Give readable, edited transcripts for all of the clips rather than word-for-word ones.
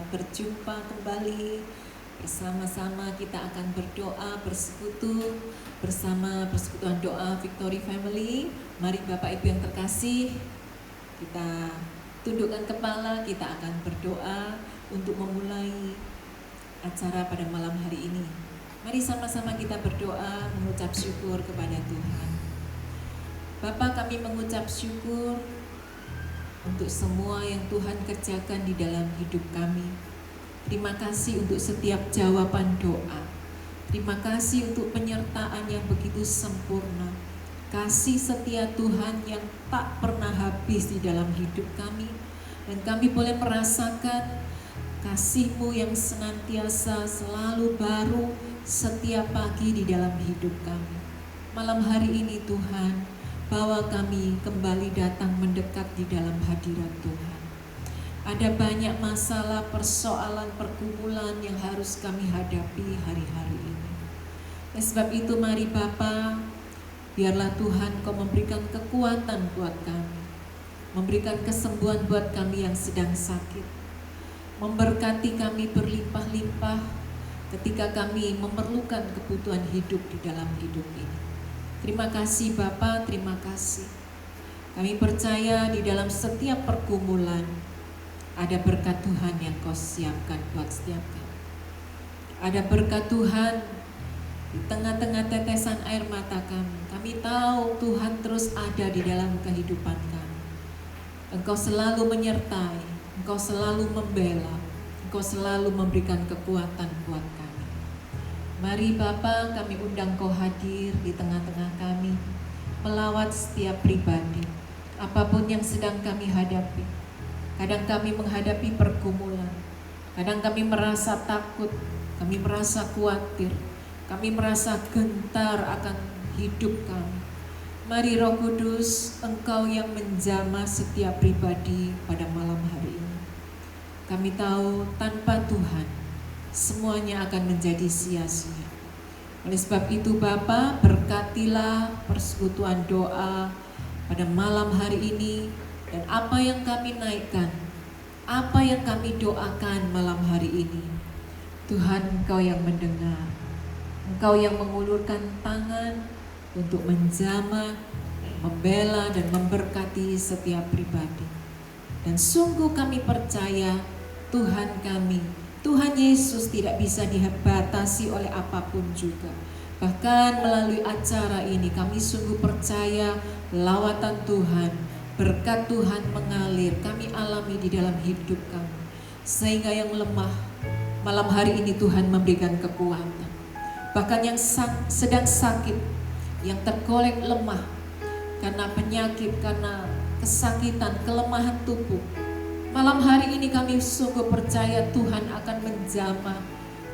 berjumpa kembali. Bersama-sama kita akan berdoa, bersekutu bersama persekutuan doa Victory Family. Mari Bapak Ibu yang terkasih, kita tundukkan kepala, kita akan berdoa untuk memulai acara pada malam hari ini. Mari sama-sama kita berdoa mengucap syukur kepada Tuhan. Bapa, kami mengucap syukur untuk semua yang Tuhan kerjakan di dalam hidup kami. Terima kasih untuk setiap jawaban doa. Terima kasih untuk penyertaan yang begitu sempurna. Kasih setia Tuhan yang tak pernah habis di dalam hidup kami. Dan kami boleh merasakan kasih-Mu yang senantiasa selalu baru setiap pagi di dalam hidup kami. Malam hari ini Tuhan, bawa kami kembali datang mendekat di dalam hadirat Tuhan. Ada banyak masalah, persoalan, pergumulan yang harus kami hadapi hari-hari ini. Dan sebab itu mari Bapa, biarlah Tuhan Kau memberikan kekuatan buat kami, memberikan kesembuhan buat kami yang sedang sakit, memberkati kami berlimpah-limpah ketika kami memerlukan kebutuhan hidup di dalam hidup ini. Terima kasih Bapa, terima kasih. Kami percaya di dalam setiap pergumulan ada berkat Tuhan yang Kau siapkan buat setiap kami. Ada berkat Tuhan di tengah-tengah tetesan air mata kami. Kami tahu Tuhan terus ada di dalam kehidupan kami. Engkau selalu menyertai, Engkau selalu membela, Engkau selalu memberikan kekuatan buat kami. Mari Bapa, kami undang Kau hadir di tengah-tengah kami, melawat setiap pribadi, apapun yang sedang kami hadapi. Kadang kami menghadapi pergumulan, kadang kami merasa takut, kami merasa khawatir, kami merasa gentar akan hidup kami. Mari Roh Kudus, Engkau yang menjamah setiap pribadi pada malam hari ini. Kami tahu tanpa Tuhan, semuanya akan menjadi sia-sia. Oleh sebab itu Bapa, berkatilah persekutuan doa pada malam hari ini. Dan apa yang kami naikkan, apa yang kami doakan malam hari ini, Tuhan Engkau yang mendengar, Engkau yang mengulurkan tangan untuk menjamah, membela dan memberkati setiap pribadi. Dan sungguh kami percaya Tuhan kami, Tuhan Yesus tidak bisa dibatasi oleh apapun juga. Bahkan melalui acara ini kami sungguh percaya lawatan Tuhan, berkat Tuhan mengalir, kami alami di dalam hidup kami. Sehingga yang lemah, malam hari ini Tuhan memberikan kekuatan. Bahkan yang sedang sakit, yang tergolek lemah, karena penyakit, karena kesakitan, kelemahan tubuh. Malam hari ini kami sungguh percaya Tuhan akan menjamah,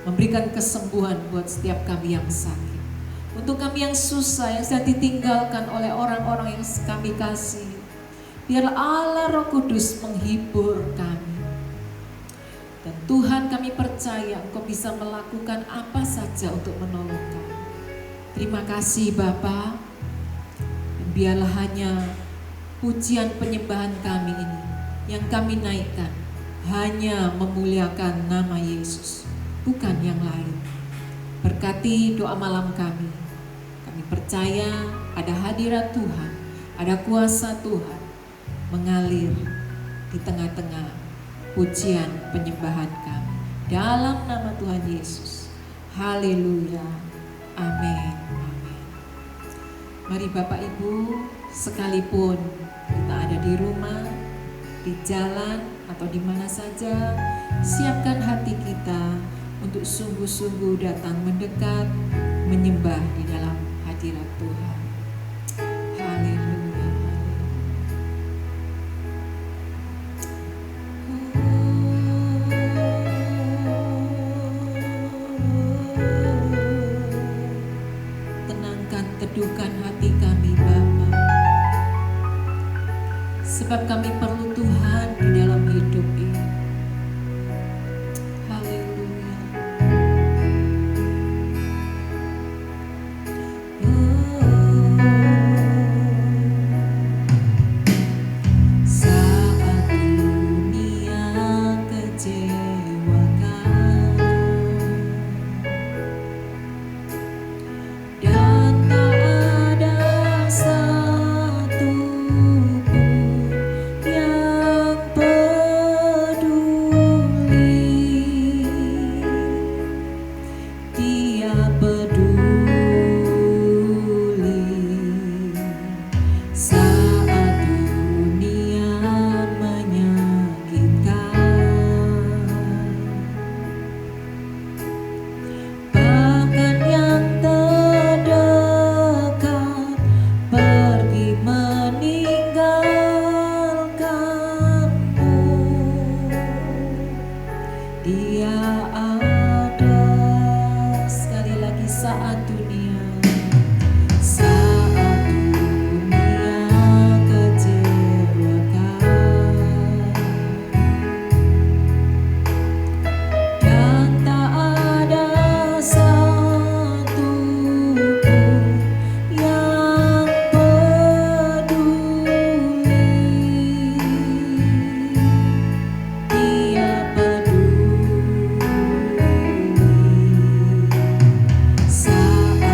memberikan kesembuhan buat setiap kami yang sakit. Untuk kami yang susah, yang sedang ditinggalkan oleh orang-orang yang kami kasih, biarlah Allah Roh Kudus menghibur kami. Dan Tuhan kami percaya Engkau bisa melakukan apa saja untuk menolong kami. Terima kasih Bapa. Dan biarlah hanya pujian penyembahan kami ini yang kami naikkan, hanya memuliakan nama Yesus, bukan yang lain. Berkati doa malam kami. Kami percaya ada hadirat Tuhan, ada kuasa Tuhan mengalir di tengah-tengah pujian penyembahan kami. Dalam nama Tuhan Yesus. Haleluya. Amin. Amin. Mari Bapak Ibu, sekalipun kita ada di rumah, di jalan, atau di mana saja, siapkan hati kita untuk sungguh-sungguh datang mendekat, menyembah di dalam hadirat Tuhan. Haleluya. Teduhkan hati kami Bapa, sebab kami perlu Tuhan di dalam hidup ini. Haleluya. Dia ada sekali lagi saat dunia kecewakan, dan tak ada satu pun yang peduli. Dia peduli saat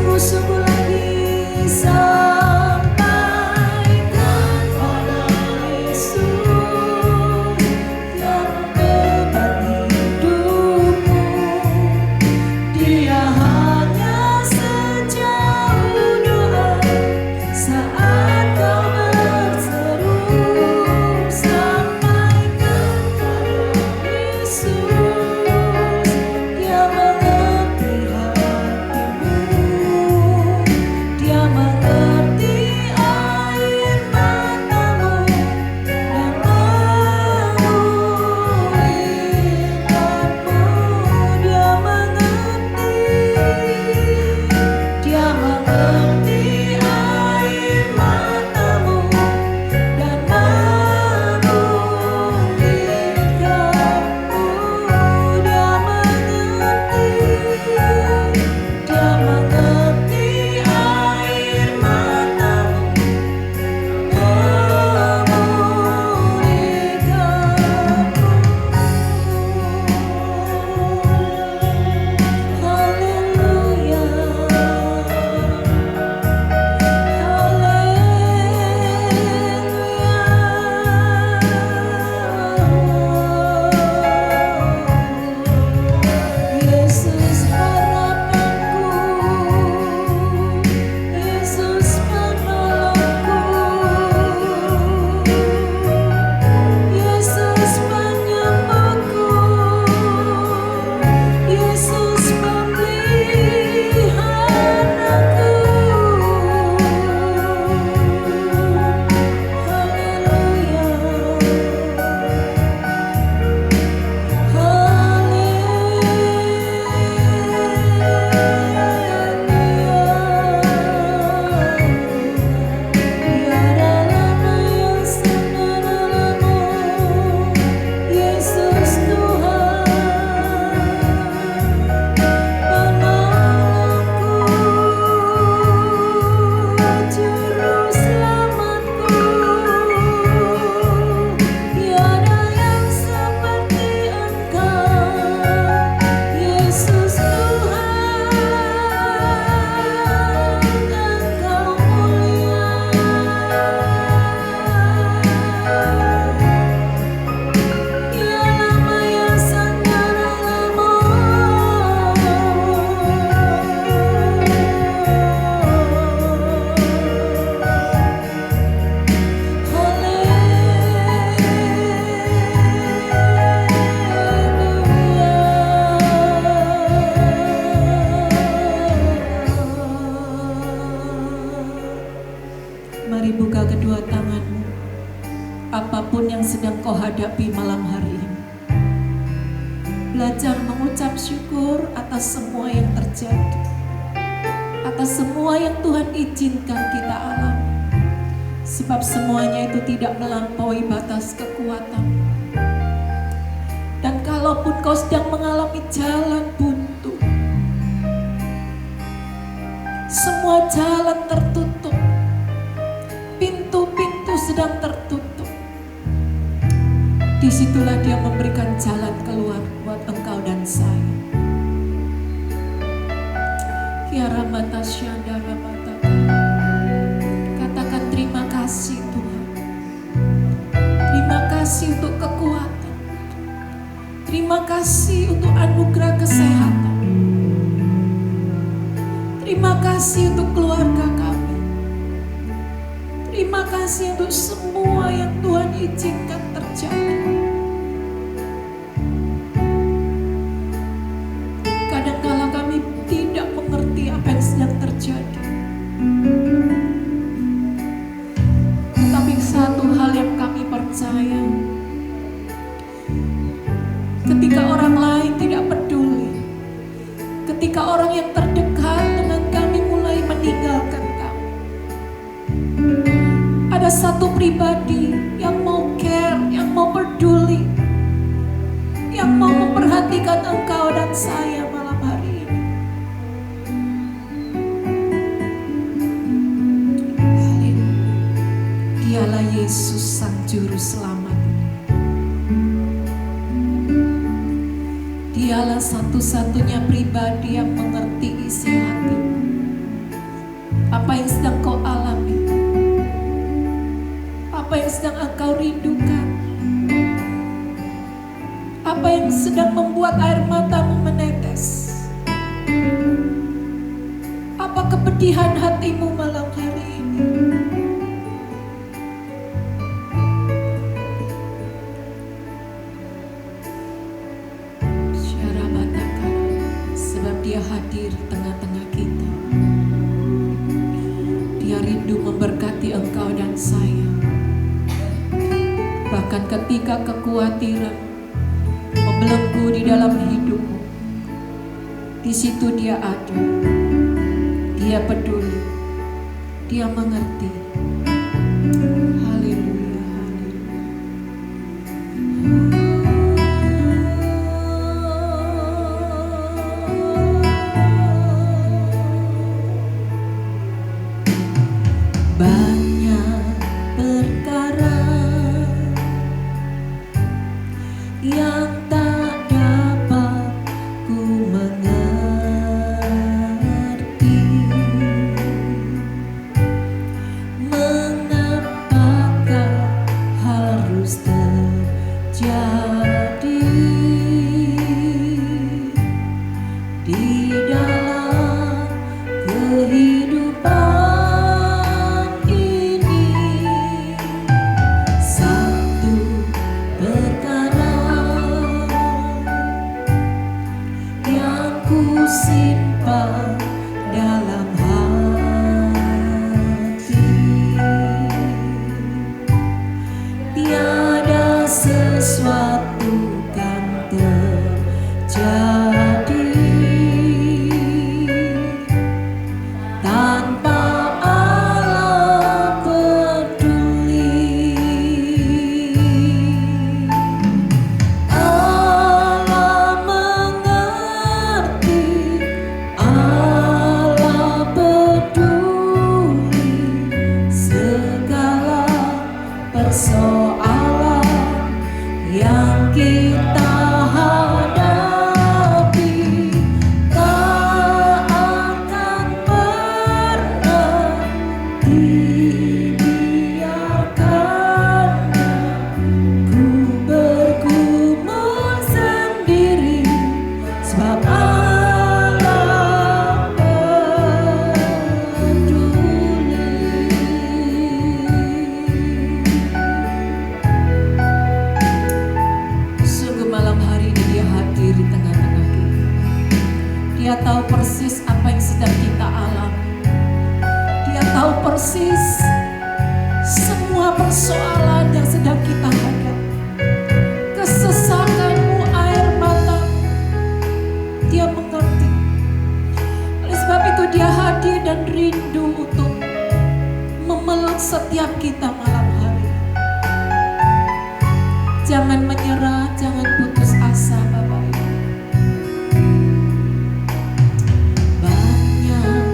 sungguh-sungguh lagi sampaikan pada Yesus yang beban hidupmu. Dia hanya sejauh doa saat kau berseru. Sampaikan pada Yesus, Dia mengerti hatimu. Dia mengerti air matamu dan memulihkanmu. Dia mengerti air matamu dan memulihkanmu. Dia mengerti air matamu memulihkanmu. Haleluya. Yesus harapanku, Yesus penolongku, Yesus penyembuhku, Yesus pemeliharaku. Yesus Tuhan penolongku, juru selamatku, tiada yang seperti Engkau, Yesus Tuhan, Engkau mulia. Dia lama yang sangat lama. Mari buka kedua tanganmu. Apapun yang sedang kau hadapi malam hari ini, belajar mengucap syukur atas semua yang terjadi, atas semua yang Tuhan izinkan kita alami. Sebab semuanya itu tidak melampaui batas kekuatan. Dan kalaupun kau sedang mengalami jalan buntu, semua jalan tertutup, pintu-pintu sedang tertutup, disitulah Dia memberikan jalan keluar buat engkau dan saya. Kiaramata Syandaramata. Katakan terima kasih Tuhan. Terima kasih untuk kekuatan. Terima kasih untuk anugerah kesehatan. Terima kasih untuk keluarga kami. Terima kasih untuk semua yang Tuhan izinkan terjadi. Kadangkala kami tidak mengerti apa yang sedang terjadi. Tetapi satu hal yang kami percaya, ketika orang lain tidak peduli, ketika orang yang terdekat dengan kami mulai meninggalkan kami, ada satu pribadi yang mau care, yang mau peduli, yang mau memperhatikan engkau dan saya malam hari ini. Haleluya. Dialah Yesus Sang Juru Selamat. Dialah satu-satunya pribadi yang mengerti isi hati. apa yang sedang kau alami, apa yang sedang engkau rindukan, apa yang sedang membuat air matamu menetes, apa kepedihan hatimu malam hari ini. Sebab Dia hadir di tengah-tengah kita. Dia rindu memberkati engkau dan saya. Bahkan ketika kekhawatiran membelenggu di dalam hidupmu, di situ Dia ada. Dia peduli. Dia mengerti. Haleluya, haleluya. Banyak perkara yang tak dapat ku mengerti, mengapakah harus terjadi di dalam kehidupan. Simpan dalam hati, tiada sesuatu kan terjadi tanpa Allah peduli. Allah mengerti, Allah peduli segala persoalan yang kita hadapi. Tak akan pernah dibiarkannya ku bergumul sendiri, sebab Allah peduli. Sungguh malam hari ini Dia hadir di tengah-tengah kita. Dia tahu persis apa yang sedang kita alami. Dia tahu persis semua persoalan yang sedang kita hadapi. Kesesakanmu, air matamu, Dia mengerti. Oleh sebab itu Dia hadir dan rindu untuk memeluk setiap kita malam hari. Jangan menyerah, jangan putus asa Bapak Ibu. Banyak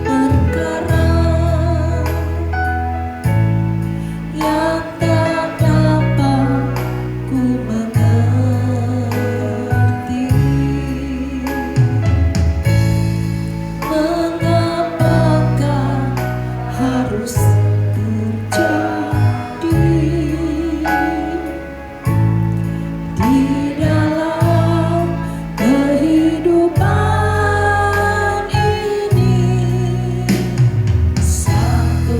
perkara yang tak dapat ku mengerti, mengapakah harus terjadi di dalam kehidupan ini. Satu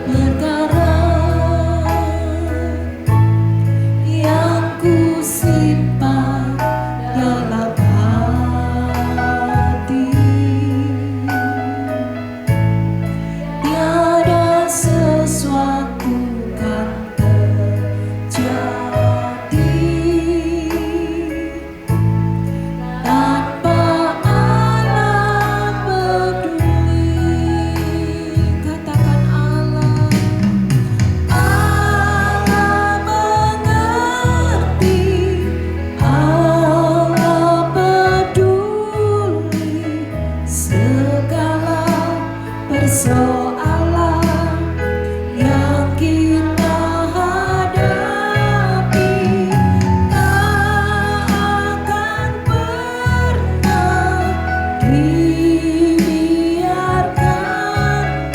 perkara yang ku simpan dalam hati, tiada sesuatu kan terjadi tanpa Allah peduli. Katakan Allah. Allah mengerti, Allah peduli segala persoalan yang kita hadapi. Tak akan pernah dibiarkannya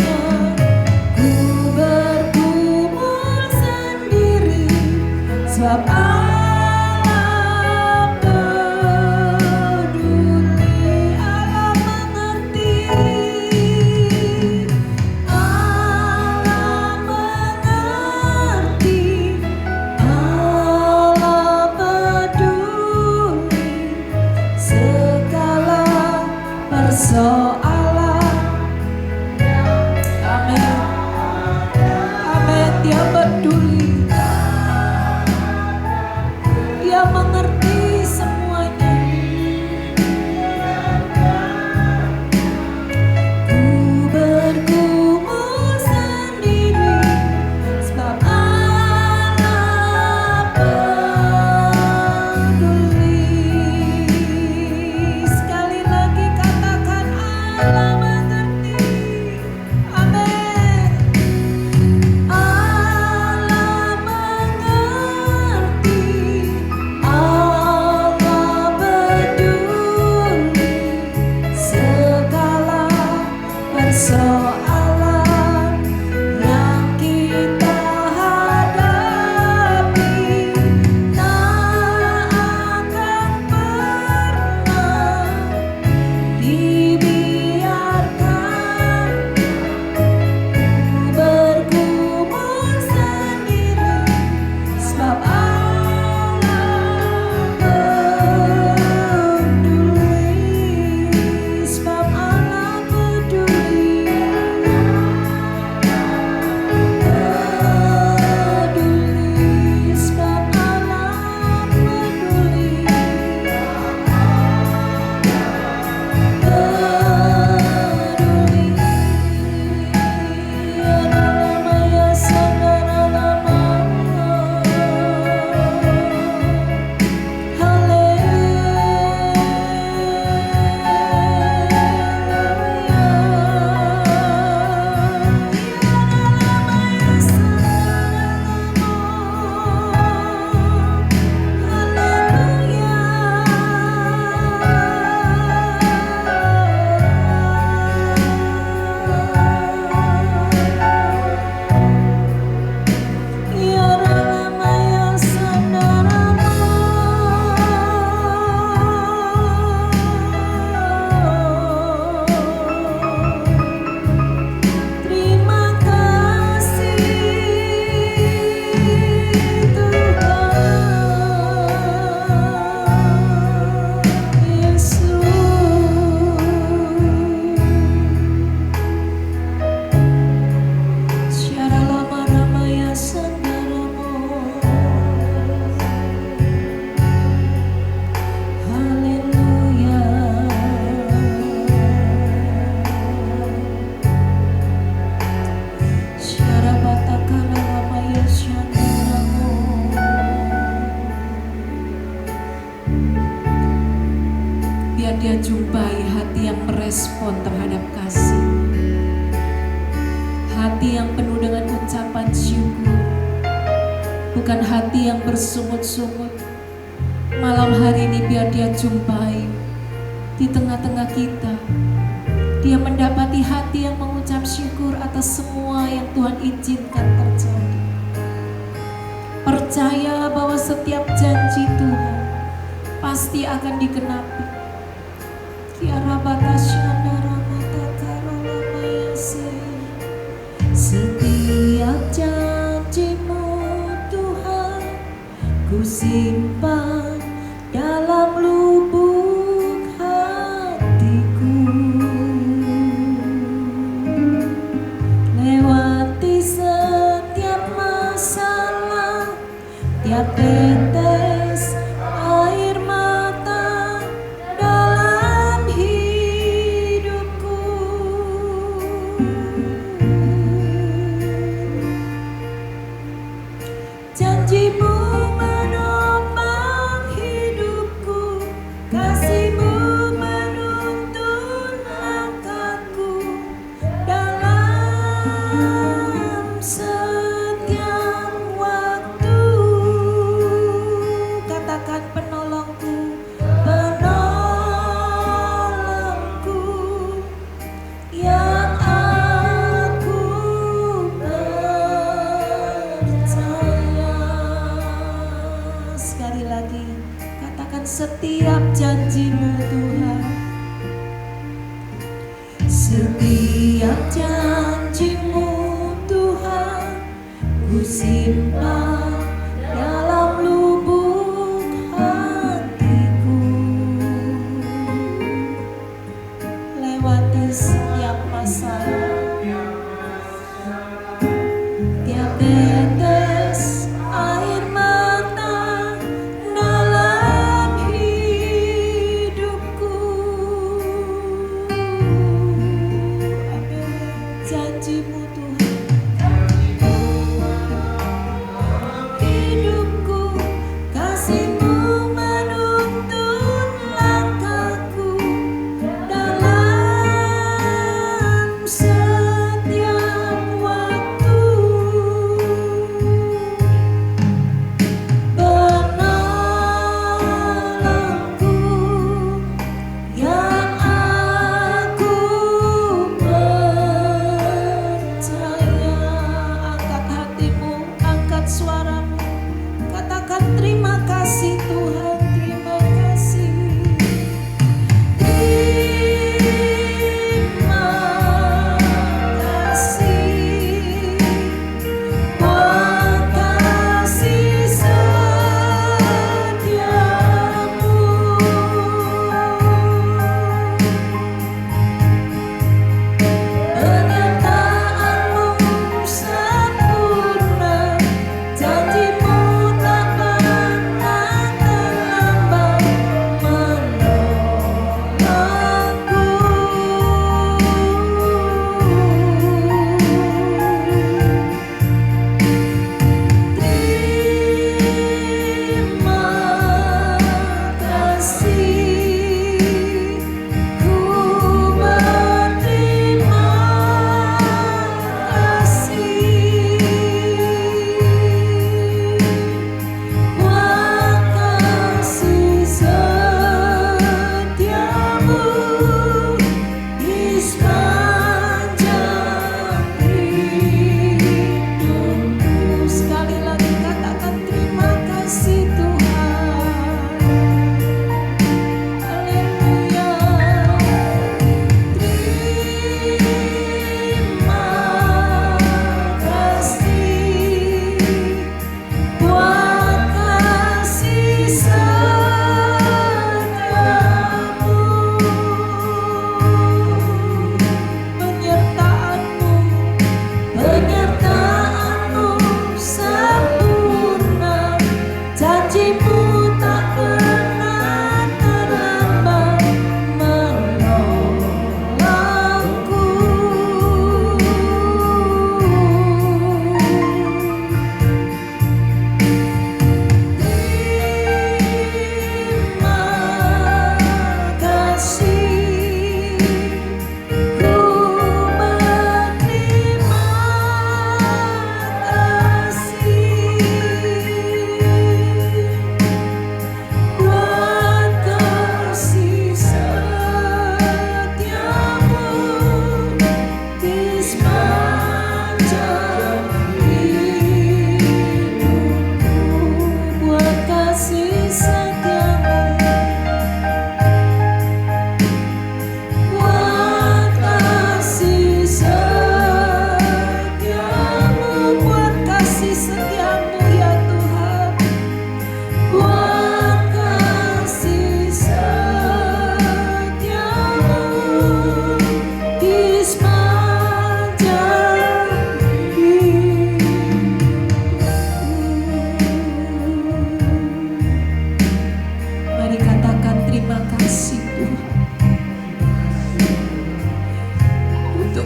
merespon terhadap kasih. Hati yang penuh dengan ucapan syukur, bukan hati yang bersungut-sungut. Malam hari ini biar dia jumpai di tengah-tengah kita. Dia mendapati hati yang mengucap syukur atas semua yang Tuhan izinkan terjadi. Percaya bahwa setiap janji Tuhan pasti akan digenapi. Setiap janji-Mu Tuhan ku simpan dalam lubuk hatiku. Lewati setiap masalah, tiap tetes air mata dalam hidupku. Janji-Mu menopang hidupku, kasih-Mu menuntun langkahku dalam setiap waktu. Katakan penolongku, penolongku yang aku percaya. Sekali lagi, katakan setiap janji-Mu Tuhan. Setiap janji-Mu Tuhan ku simpan dalam lubuk hatiku. Lewati setiap masalah, tiap tetes air mata dalam hidupku. Janji-Mu Tuhan, hidupku, kasih-Mu menuntun langkahku dalam setiap waktu. Penolongku yang aku percaya. Angkat hatimu, angkat suaramu, katakan terima kasih Tuhan, terima kasih. Terima kasih buat kasih setiamu. Penyertaan-Mu sempurna, janji-Mu tak pernah terlambat menolongku. Terima kasih, ku berterima kasih buat kasih setiamu di sepanjang hidupku. Sekali lagi katakan terima kasih Tuhan. Haleluya. Terima kasih buat kasih setiamu.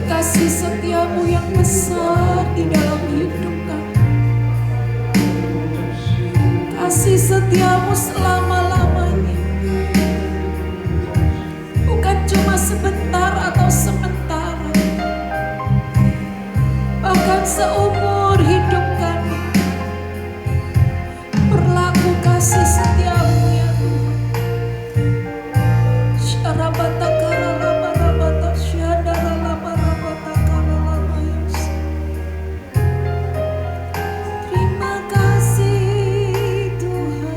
kasih setiamu yang besar di dalam hidup kami. Kasih setiamu selama-lamanya, bukan cuma sebentar atau sementara, bahkan seumur hidup kami. Berlaku kasih setiamu ya Tuhan. Terima kasih Tuhan.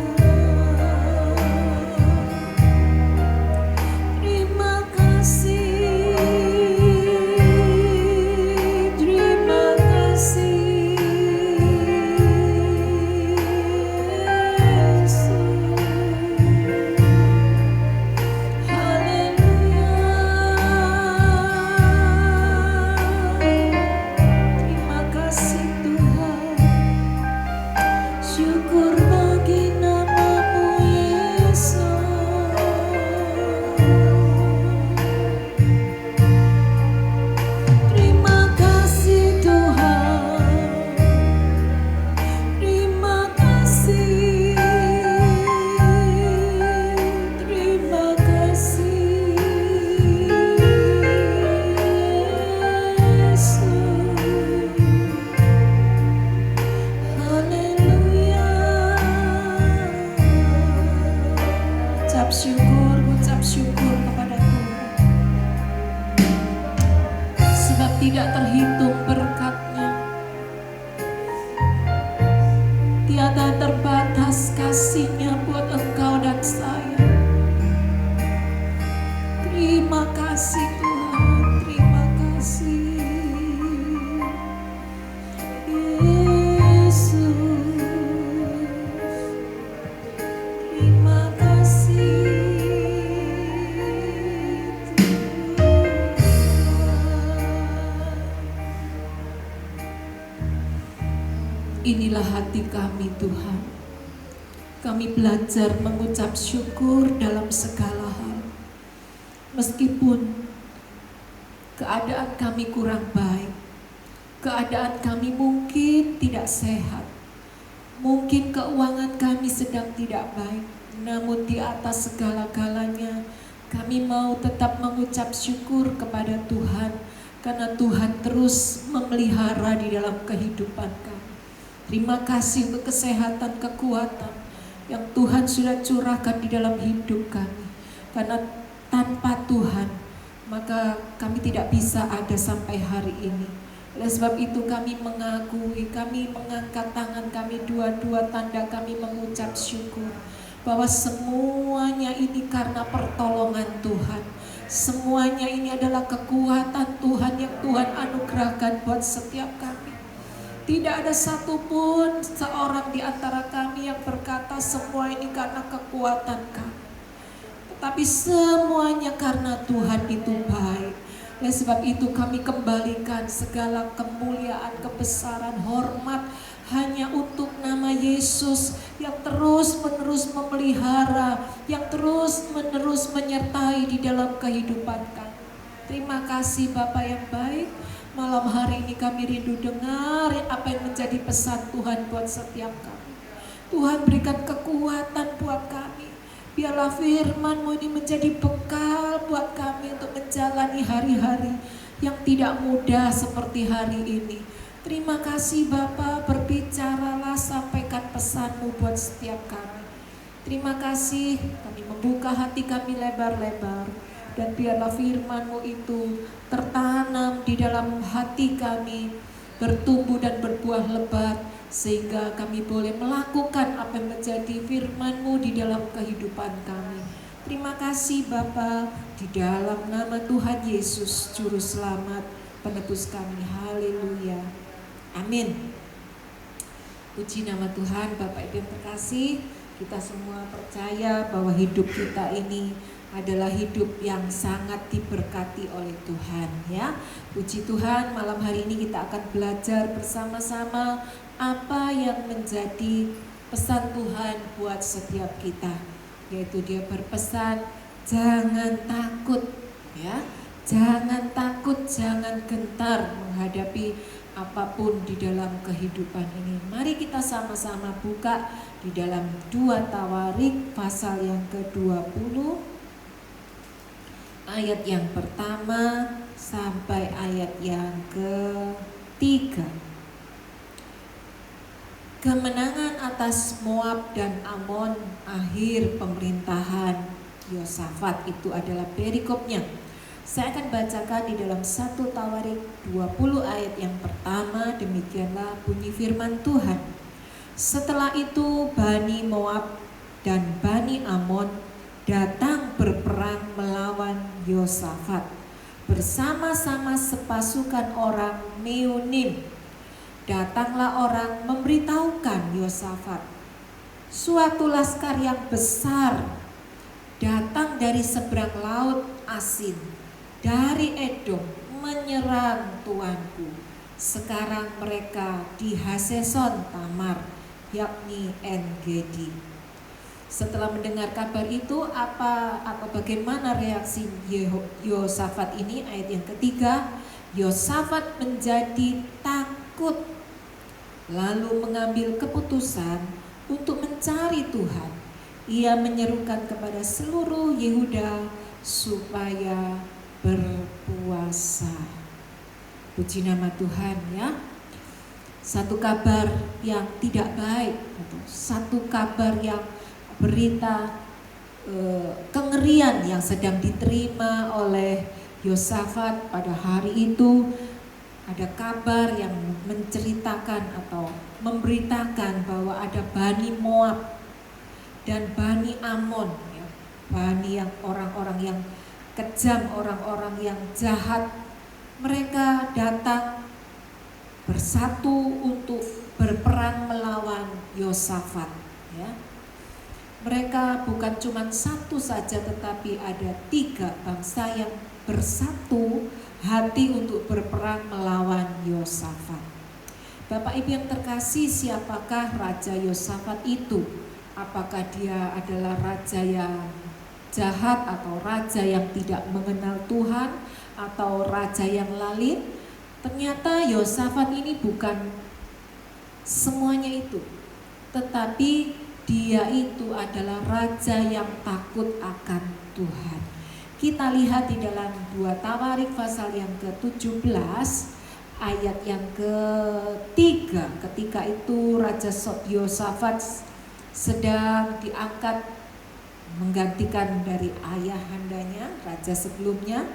Terima kasih. Terima kasih Yesus. Haleluya. Terima kasih Tuhan. Syukur bagi nama-Mu Yesus. Terima kasih Tuhan. Terima kasih. Terima kasih Yesus. Haleluya. Ucap syukur kepada Tuhan. Sebab tidak terhitung berkat-Nya, tiada terbatas kasih-Nya buat engkau dan saya. Terima kasih Tuhan, terima kasih Yesus. Terima kasih Tuhan. Inilah hati kami Tuhan. Kami belajar mengucap syukur dalam segala hal. Meskipun keadaan kami kurang baik, keadaan kami mungkin tidak sehat, mungkin keuangan kami sedang tidak baik, namun di atas segala-galanya kami mau tetap mengucap syukur kepada Tuhan, karena Tuhan terus memelihara di dalam kehidupan kami. Terima kasih untuk kesehatan, kekuatan yang Tuhan sudah curahkan di dalam hidup kami. Karena tanpa Tuhan, maka kami tidak bisa ada sampai hari ini. Oleh sebab itu kami mengakui, kami mengangkat tangan kami dua-dua, tanda kami mengucap syukur. Bahwa semuanya ini karena pertolongan Tuhan. Semuanya ini adalah kekuatan Tuhan yang Tuhan anugerahkan buat setiap kami. Tidak ada satupun seorang di antara kami yang berkata semua ini karena kekuatan kami. Tetapi semuanya karena Tuhan itu baik. Oleh sebab itu kami kembalikan segala kemuliaan, kebesaran, hormat hanya untuk nama Yesus yang terus-menerus memelihara, yang terus-menerus menyertai di dalam kehidupan kami. Terima kasih Bapa yang baik. Malam hari ini kami rindu dengar apa yang menjadi pesan Tuhan buat setiap kami. Tuhan berikan kekuatan buat kami. Biarlah firman-Mu ini menjadi bekal buat kami untuk menjalani hari-hari yang tidak mudah seperti hari ini. Terima kasih Bapa, berbicaralah, sampaikan pesan-Mu buat setiap kami. Terima kasih, kami membuka hati kami lebar-lebar. Dan biarlah firman-Mu itu tertanam di dalam hati kami, bertumbuh dan berbuah lebat, sehingga kami boleh melakukan apa yang menjadi firman-Mu di dalam kehidupan kami. Terima kasih Bapa, di dalam nama Tuhan Yesus, Juru Selamat, Penebus kami. Haleluya. Amin. Puji nama Tuhan. Bapak Ibu yang terkasih, kita semua percaya bahwa hidup kita ini adalah hidup yang sangat diberkati oleh Tuhan, ya. Puji Tuhan, malam hari ini kita akan belajar bersama-sama apa yang menjadi pesan Tuhan buat setiap kita. Yaitu Dia berpesan, jangan takut, ya. Jangan takut, jangan gentar menghadapi apapun di dalam kehidupan ini. Mari kita sama-sama buka di dalam 2 Tawarik pasal yang ke-20, ayat yang pertama sampai ayat yang ke-3. Kemenangan atas Moab dan Amon, akhir pemerintahan Yosafat, itu adalah perikopnya. Saya akan bacakan di dalam 1 Tawarik 20 ayat yang pertama. Demikianlah bunyi firman Tuhan. Setelah itu Bani Moab dan Bani Amon datang berperang melawan Yosafat bersama-sama sepasukan orang Meunim. Datanglah orang memberitahukan Yosafat, suatu laskar yang besar datang dari seberang laut Asin, dari Edom, menyerang tuanku. Sekarang mereka di Haseson Tamar, yakni En-Gedi. Setelah mendengar kabar itu, bagaimana reaksi Yosafat ini? Ayat yang ketiga, Yosafat menjadi takut, lalu mengambil keputusan untuk mencari Tuhan. Ia menyerukan kepada seluruh Yehuda supaya berpuasa. Puji nama Tuhan ya. Satu kabar yang tidak baik, satu kabar yang berita kengerian yang sedang diterima oleh Yosafat pada hari itu. Ada kabar yang menceritakan atau memberitakan bahwa ada Bani Moab dan Bani Amon, ya, Bani yang orang-orang yang kejam, orang-orang yang jahat. Mereka datang bersatu untuk berperang melawan Yosafat. Ya. Mereka bukan cuma satu saja, tetapi ada 3 bangsa yang bersatu hati untuk berperang melawan Yosafat. Bapak Ibu yang terkasih, siapakah Raja Yosafat itu? Apakah dia adalah raja yang jahat, atau raja yang tidak mengenal Tuhan, atau raja yang lalim? Ternyata Yosafat ini bukan semuanya itu, tetapi dia itu adalah raja yang takut akan Tuhan. Kita lihat di dalam 2 Tawarik pasal yang ke-17 ayat yang ke-3. Ketika itu Raja Yosafat sedang diangkat menggantikan dari ayahandanya, raja sebelumnya.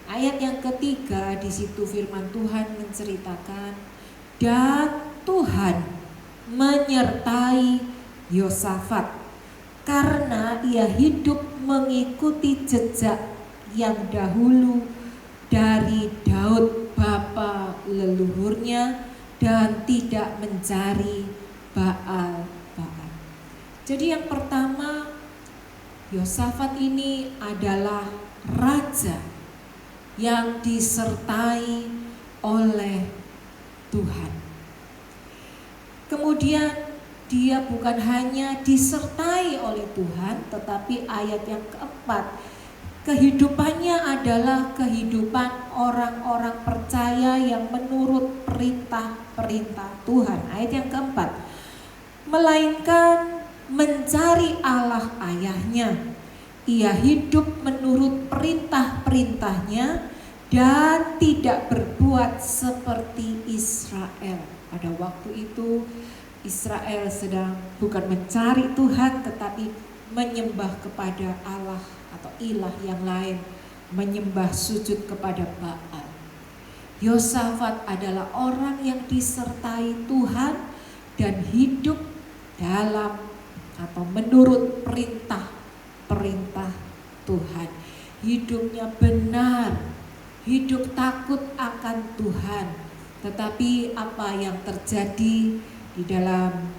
Ayat yang ke-3 di situ firman Tuhan menceritakan, dan Tuhan menyertai Yosafat karena ia hidup mengikuti jejak yang dahulu dari Daud bapa leluhurnya dan tidak mencari Baal-Baal. Jadi yang pertama, Yosafat ini adalah raja yang disertai oleh Tuhan. Kemudian dia bukan hanya disertai oleh Tuhan, tetapi ayat yang keempat, kehidupannya adalah kehidupan orang-orang percaya yang menurut perintah-perintah Tuhan. Ayat yang keempat, melainkan mencari Allah ayahnya. Ia hidup menurut perintah-perintahnya dan tidak berbuat seperti Israel. Pada waktu itu Israel sedang bukan mencari Tuhan, tetapi menyembah kepada Allah atau ilah yang lain, menyembah sujud kepada Baal. Yosafat adalah orang yang disertai Tuhan dan hidup dalam atau menurut perintah Tuhan. Hidupnya benar, hidup takut akan Tuhan. Tetapi apa yang terjadi di dalam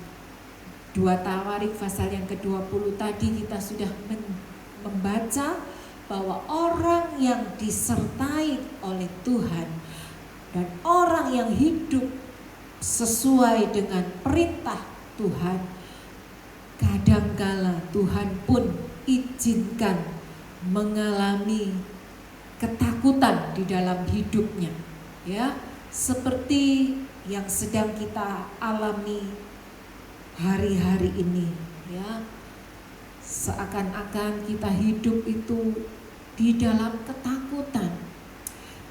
2 Tawarik pasal yang ke-20 tadi, kita sudah membaca bahwa orang yang disertai oleh Tuhan dan orang yang hidup sesuai dengan perintah Tuhan, kadangkala Tuhan pun izinkan mengalami ketakutan di dalam hidupnya, ya, seperti yang sedang kita alami hari-hari ini, ya. Seakan-akan kita hidup itu di dalam ketakutan.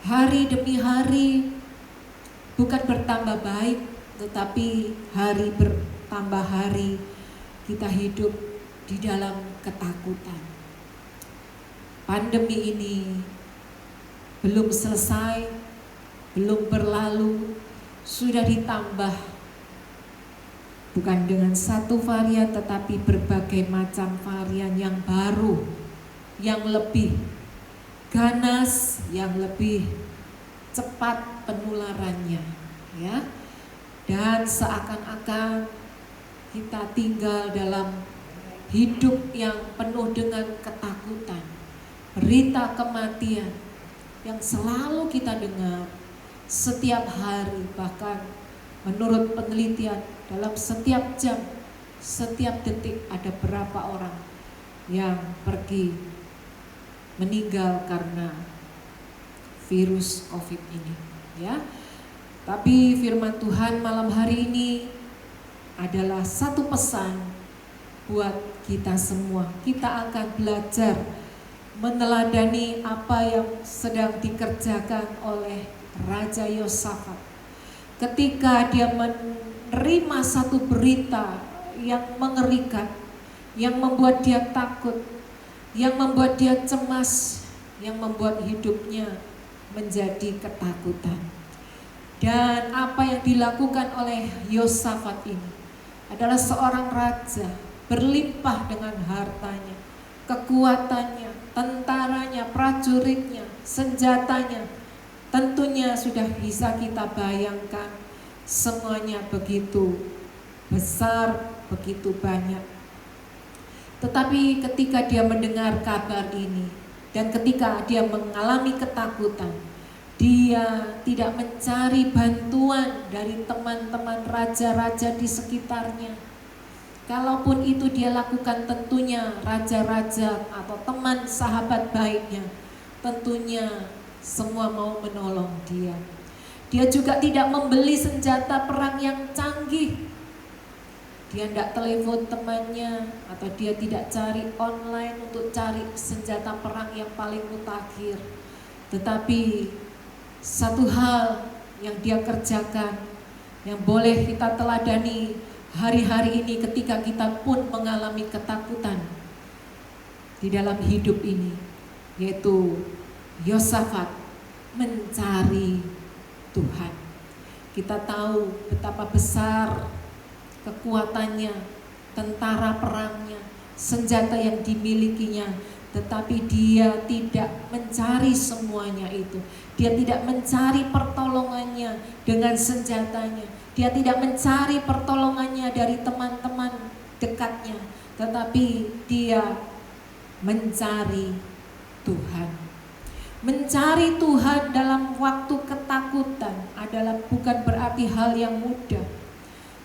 Hari demi hari bukan bertambah baik, tetapi hari bertambah hari kita hidup di dalam ketakutan. Pandemi ini belum selesai, belum berlalu, sudah ditambah bukan dengan satu varian tetapi berbagai macam varian yang baru, yang lebih ganas, yang lebih cepat penularannya, ya. Dan seakan-akan kita tinggal dalam hidup yang penuh dengan ketakutan. Berita kematian yang selalu kita dengar setiap hari, bahkan menurut penelitian dalam setiap jam, setiap detik ada berapa orang yang pergi meninggal karena virus COVID ini, ya. Tapi firman Tuhan malam hari ini adalah satu pesan buat kita semua. Kita akan belajar meneladani apa yang sedang dikerjakan oleh Raja Yosafat ketika dia menerima satu berita yang mengerikan, yang membuat dia takut, yang membuat dia cemas, yang membuat hidupnya menjadi ketakutan. Dan apa yang dilakukan oleh Yosafat ini adalah seorang raja berlimpah dengan hartanya, kekuatannya, tentaranya, prajuritnya, senjatanya. Tentunya sudah bisa kita bayangkan, semuanya begitu besar, begitu banyak. Tetapi ketika dia mendengar kabar ini dan ketika dia mengalami ketakutan, dia tidak mencari bantuan dari teman-teman raja-raja di sekitarnya. Kalaupun itu dia lakukan, tentunya raja-raja atau teman sahabat baiknya tentunya semua mau menolong dia. Dia juga tidak membeli senjata perang yang canggih. Dia tidak telepon temannya atau dia tidak cari online untuk cari senjata perang yang paling mutakhir. Tetapi satu hal yang dia kerjakan yang boleh kita teladani hari-hari ini ketika kita pun mengalami ketakutan di dalam hidup ini, yaitu Yosafat mencari Tuhan. Kita tahu betapa besar kekuatannya, tentara perangnya, senjata yang dimilikinya, tetapi dia tidak mencari semuanya itu. Dia tidak mencari pertolongannya dengan senjatanya. Dia tidak mencari pertolongannya dari teman-teman dekatnya, tetapi dia mencari Tuhan. Mencari Tuhan dalam waktu ketakutan adalah bukan berarti hal yang mudah,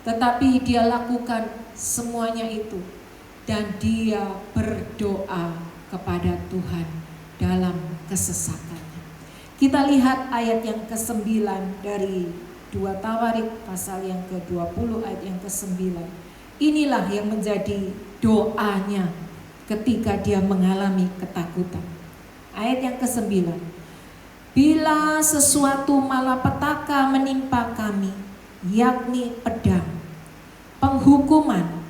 tetapi dia lakukan semuanya itu dan dia berdoa kepada Tuhan dalam kesesakannya. Kita lihat ayat yang ke-9 dari 2 Tawarik pasal yang ke-20 ayat yang ke-9. Inilah yang menjadi doanya ketika dia mengalami ketakutan. Ayat yang ke-9. Bila sesuatu malapetaka menimpa kami, yakni pedang, penghukuman,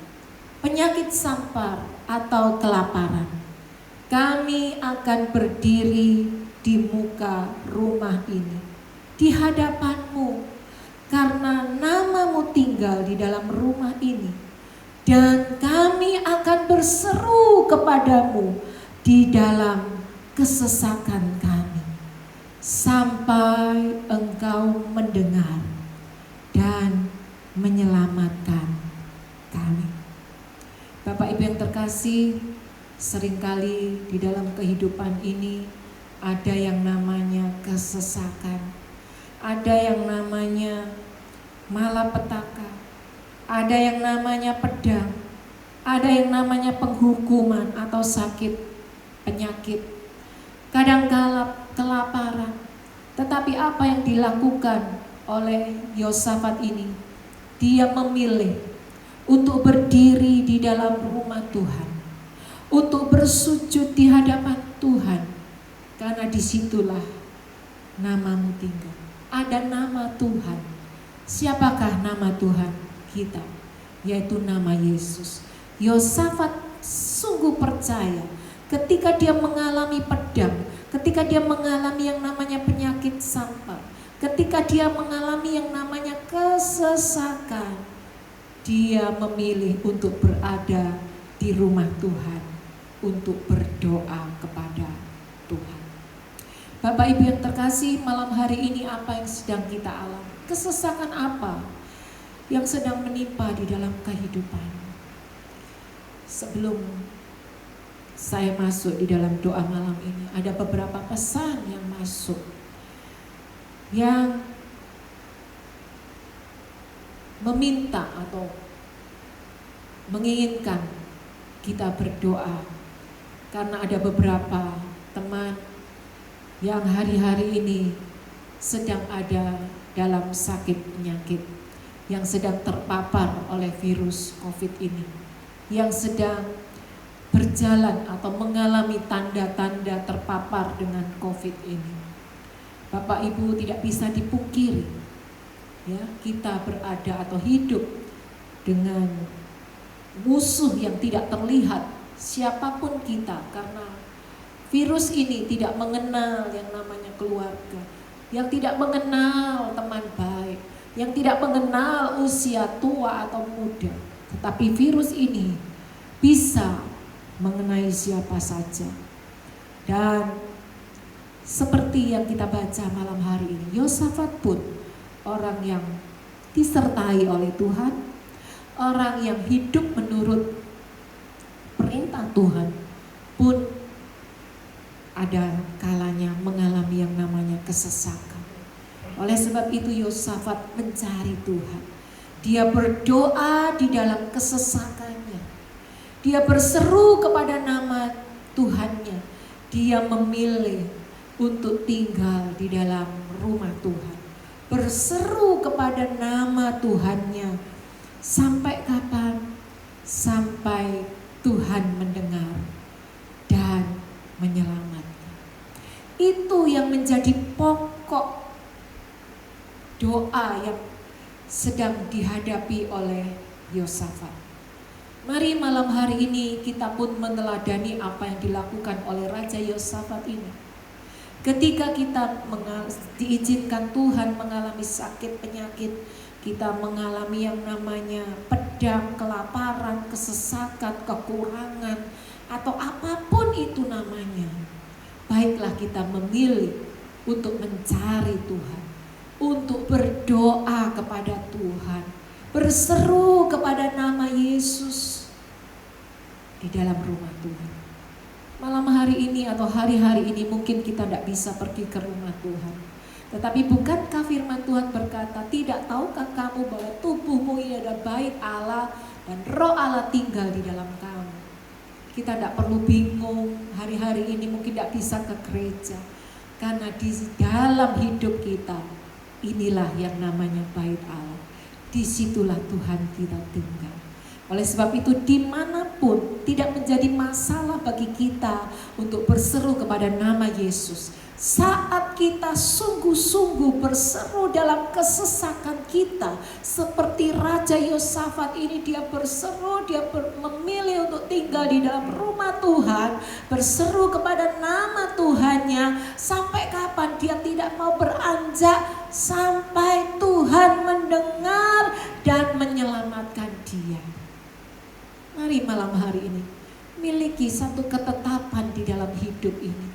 penyakit sampar atau kelaparan, kami akan berdiri di muka rumah ini di hadapanmu, karena namamu tinggal di dalam rumah ini, dan kami akan berseru kepadamu di dalam kesesakan kami, sampai engkau mendengar dan menyelamatkan kami. Bapak Ibu yang terkasih, seringkali di dalam kehidupan ini ada yang namanya kesesakan, ada yang namanya malapetaka, ada yang namanya pedang, ada yang namanya penghukuman atau sakit, penyakit. Kadangkala kelaparan. Tetapi apa yang dilakukan oleh Yosafat ini? Dia memilih untuk berdiri di dalam rumah Tuhan, untuk bersujud di hadapan Tuhan, karena disitulah namamu tinggal. Ada nama Tuhan. Siapakah nama Tuhan kita? Yaitu nama Yesus. Yosafat sungguh percaya ketika dia mengalami pedang, ketika dia mengalami yang namanya penyakit sampar, ketika dia mengalami yang namanya kesesakan, dia memilih untuk berada di rumah Tuhan, untuk berdoa kepada Tuhan. Bapak Ibu yang terkasih, malam hari ini apa yang sedang kita alami? Kesesakan apa yang sedang menimpa di dalam kehidupan? Sebelum saya masuk di dalam doa malam ini, ada beberapa pesan yang masuk yang meminta atau menginginkan kita berdoa, karena ada beberapa teman yang hari-hari ini sedang ada dalam sakit penyakit, yang sedang terpapar oleh virus COVID ini, yang sedang berjalan atau mengalami tanda-tanda terpapar dengan COVID ini. Bapak Ibu, tidak bisa dipungkiri, ya, kita berada atau hidup dengan musuh yang tidak terlihat, siapapun kita, karena virus ini tidak mengenal yang namanya keluarga, yang tidak mengenal teman baik, yang tidak mengenal usia tua atau muda. Tetapi virus ini bisa mengenai siapa saja. Dan seperti yang kita baca malam hari ini, Yosafat pun orang yang disertai oleh Tuhan, orang yang hidup menurut perintah Tuhan, pun ada kalanya mengalami yang namanya kesesakan. Oleh sebab itu Yosafat mencari Tuhan. Dia berdoa di dalam kesesakannya. Dia berseru kepada nama Tuhannya. Dia memilih untuk tinggal di dalam rumah Tuhan, berseru kepada nama Tuhannya. Sampai kapan? Sampai Tuhan mendengar dan menyelamatkan. Itu yang menjadi pokok doa yang sedang dihadapi oleh Yosafat. Mari malam hari ini kita pun meneladani apa yang dilakukan oleh Raja Yosafat ini. Ketika kita diizinkan Tuhan mengalami sakit penyakit, kita mengalami yang namanya pedang, kelaparan, kesesakan, kekurangan, atau apapun itu namanya, baiklah kita memilih untuk mencari Tuhan, untuk berdoa kepada Tuhan, berseru kepada nama Yesus di dalam rumah Tuhan. Malam hari ini atau hari-hari ini mungkin kita tidak bisa pergi ke rumah Tuhan. Tetapi bukankah firman Tuhan berkata, tidak tahukah kamu bahwa tubuhmu ini ada bait Allah dan roh Allah tinggal di dalam kamu? Kita tidak perlu bingung hari-hari ini mungkin tidak bisa ke gereja. Karena di dalam hidup kita, inilah yang namanya bait Allah. Disitulah Tuhan kita tinggal. Oleh sebab itu dimanapun tidak menjadi masalah bagi kita untuk berseru kepada nama Yesus. Saat kita sungguh-sungguh berseru dalam kesesakan kita, seperti Raja Yosafat ini, dia berseru, dia memilih untuk tinggal di dalam rumah Tuhan, berseru kepada nama Tuhannya. Sampai kapan dia tidak mau beranjak? Sampai Tuhan mendengar dan menyelamatkan dia. Mari malam hari ini miliki satu ketetapan di dalam hidup ini.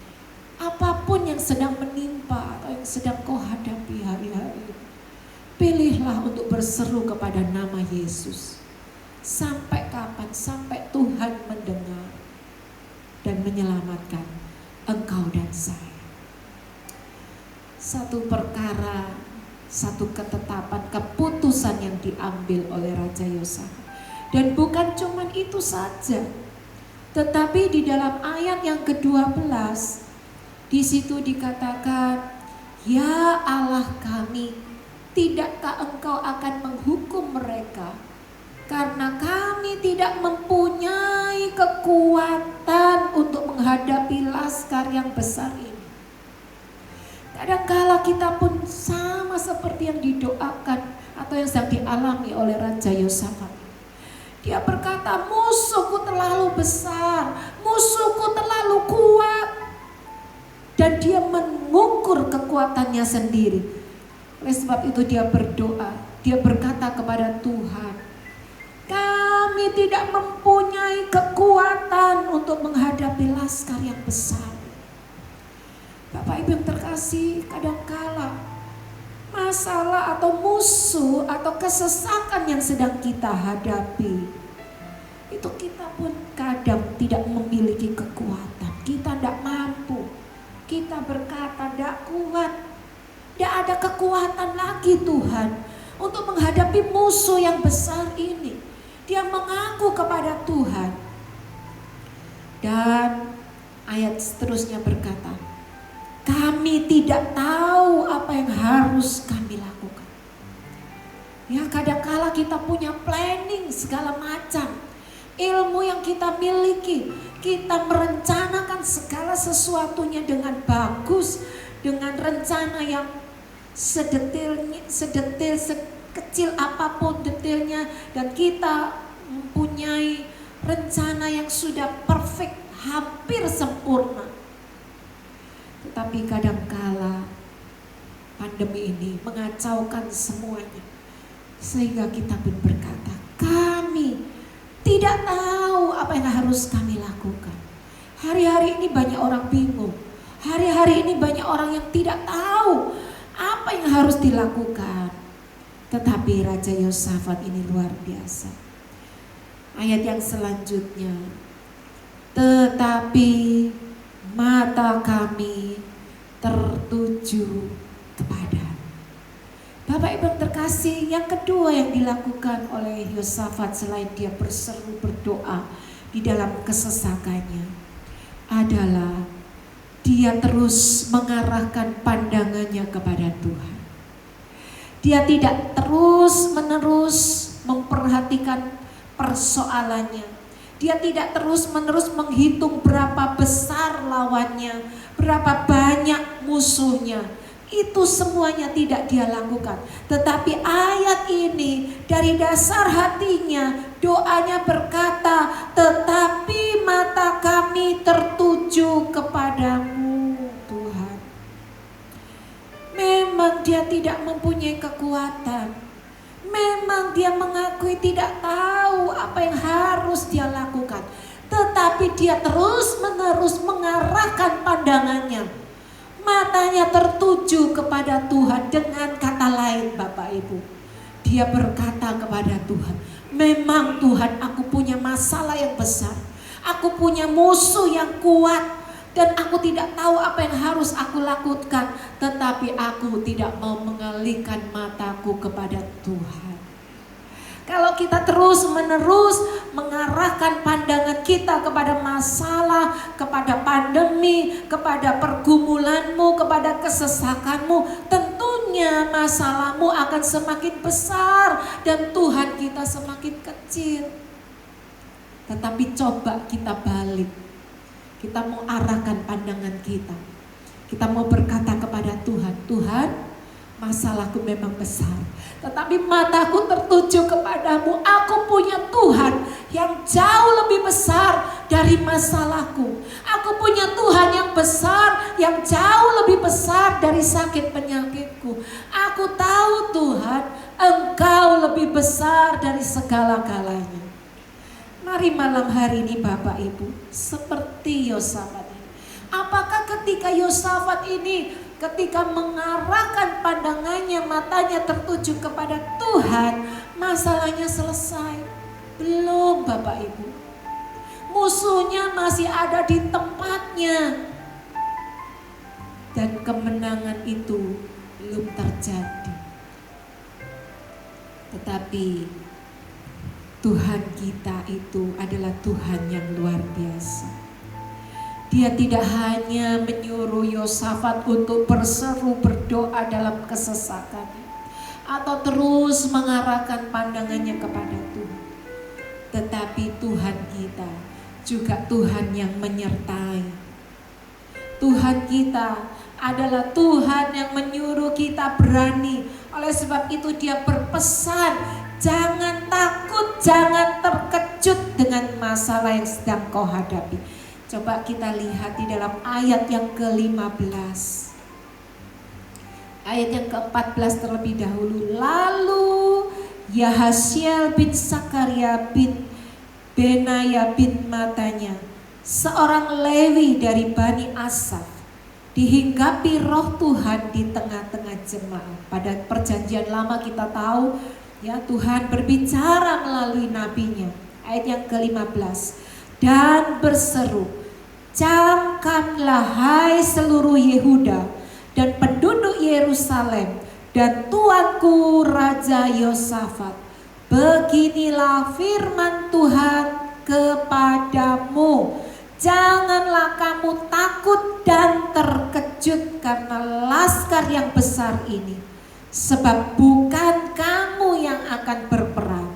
Apapun yang sedang menimpa atau yang sedang kau hadapi hari-hari ini, pilihlah untuk berseru kepada nama Yesus. Sampai kapan? Sampai Tuhan mendengar dan menyelamatkan engkau dan saya. Satu perkara, satu ketetapan, keputusan yang diambil oleh Raja Yosafat. Dan bukan cuma itu saja, tetapi di dalam ayat yang ke-12, Di situ dikatakan, ya Allah kami, tidakkah Engkau akan menghukum mereka? Karena kami tidak mempunyai kekuatan untuk menghadapi laskar yang besar ini. Kadangkala kita pun sama seperti yang didoakan atau yang sedang dialami oleh Raja Yosafat. Dia berkata, musuhku terlalu besar, musuhku terlalu kuat. Dan dia mengukur kekuatannya sendiri. Oleh sebab itu dia berdoa, dia berkata kepada Tuhan, kami tidak mempunyai kekuatan untuk menghadapi laskar yang besar. Bapak Ibu yang terkasih, kadangkala masalah atau musuh atau kesesakan yang sedang kita hadapi, itu kita pun kadang tidak memiliki kekuatan. Kita tidak mampu. Kita berkata tidak kuat. Tidak ada kekuatan lagi Tuhan untuk menghadapi musuh yang besar ini. Dia mengaku kepada Tuhan. Dan ayat seterusnya berkata, kami tidak tahu apa yang harus kami lakukan. Ya, kadangkala kita punya planning segala macam. Ilmu yang kita miliki, kita merencanakan segala sesuatunya dengan bagus, dengan rencana yang sedetil sekecil apapun detailnya, dan kita mempunyai rencana yang sudah perfect, hampir sempurna. Tetapi kadangkala pandemi ini mengacaukan semuanya, sehingga kita pun berkata, kami tidak tahu apa yang harus kami lakukan. Hari-hari ini banyak orang bingung. Hari-hari ini banyak orang yang tidak tahu apa yang harus dilakukan. Tetapi Raja Yosafat ini luar biasa. Ayat yang selanjutnya, tetapi mata kami tertuju kepada. Bapak Ibu yang terkasih, yang kedua yang dilakukan oleh Yosafat selain dia berseru berdoa di dalam kesesakannya adalah dia terus mengarahkan pandangannya kepada Tuhan. Dia tidak terus menerus memperhatikan persoalannya. Dia tidak terus menerus menghitung berapa besar lawannya, berapa banyak musuhnya. Itu semuanya tidak dia lakukan. Tetapi ayat ini dari dasar hatinya, doanya berkata, tetapi mata kami tertuju kepadamu Tuhan. Memang dia tidak mempunyai kekuatan. Memang dia mengakui tidak tahu apa yang harus dia lakukan. Tetapi dia terus menerus mengarahkan pandangannya. Matanya tertuju kepada Tuhan. Dengan kata lain Bapak Ibu, dia berkata kepada Tuhan, memang Tuhan, aku punya masalah yang besar, aku punya musuh yang kuat, dan aku tidak tahu apa yang harus aku lakukan. Tetapi aku tidak mau mengalihkan mataku kepada Tuhan. Kalau kita terus menerus mengarahkan pandangan kita kepada masalah, kepada pandemi, kepada pergumulanmu, kepada kesesakanmu, tentunya masalahmu akan semakin besar dan Tuhan kita semakin kecil. Tetapi coba kita balik. Kita mau arahkan pandangan kita. Kita mau berkata kepada Tuhan, Tuhan, masalahku memang besar, tetapi mataku tertuju kepadamu. Aku punya Tuhan yang jauh lebih besar dari masalahku. Aku punya Tuhan yang besar, yang jauh lebih besar dari sakit penyakitku. Aku tahu Tuhan, Engkau lebih besar dari segala-galanya. Mari malam hari ini Bapak Ibu, seperti Yosafat ini. Apakah ketika Yosafat ini ketika mengarahkan pandangannya, matanya tertuju kepada Tuhan, masalahnya selesai? Belum Bapak Ibu. Musuhnya masih ada di tempatnya. Dan kemenangan itu belum terjadi. Tetapi Tuhan kita itu adalah Tuhan yang luar biasa. Dia tidak hanya menyuruh Yosafat untuk berseru berdoa dalam kesesakannya atau terus mengarahkan pandangannya kepada Tuhan. Tetapi Tuhan kita juga Tuhan yang menyertai. Tuhan kita adalah Tuhan yang menyuruh kita berani. Oleh sebab itu dia berpesan, jangan takut, jangan terkejut dengan masalah yang sedang kau hadapi. Coba kita lihat di dalam ayat yang ke-15. Ayat yang ke-14 terlebih dahulu. Lalu Yahasiel bin Sakaria bin Benaya bin Matanya, seorang Lewi dari Bani Asaf, dihinggapi roh Tuhan di tengah-tengah jemaat. Pada perjanjian lama kita tahu ya, Tuhan berbicara melalui nabinya. Ayat yang ke-15, dan berseru, camkanlah hai seluruh Yehuda dan penduduk Yerusalem dan tuanku Raja Yosafat, beginilah firman Tuhan kepadamu, janganlah kamu takut dan terkejut karena laskar yang besar ini, sebab bukan kamu yang akan berperang,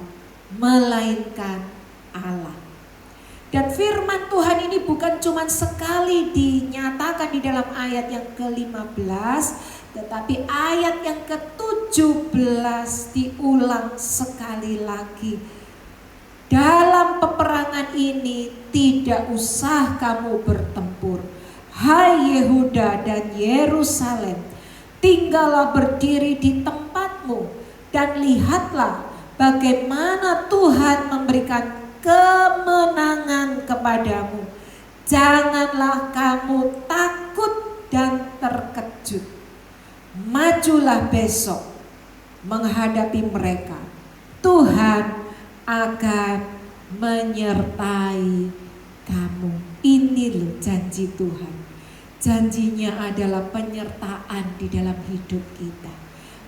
melainkan Allah. Dan firman Tuhan ini bukan cuma sekali dinyatakan di dalam ayat yang ke-15, tetapi ayat yang ke-17 diulang sekali lagi. Dalam peperangan ini tidak usah kamu bertempur, hai Yehuda dan Yerusalem, tinggallah berdiri di tempatmu dan lihatlah bagaimana Tuhan memberikan kemenangan kepadamu. Janganlah kamu takut dan terkejut. Majulah besok menghadapi mereka. Tuhan akan menyertai kamu. Ini loh janji Tuhan. Janjinya adalah penyertaan di dalam hidup kita.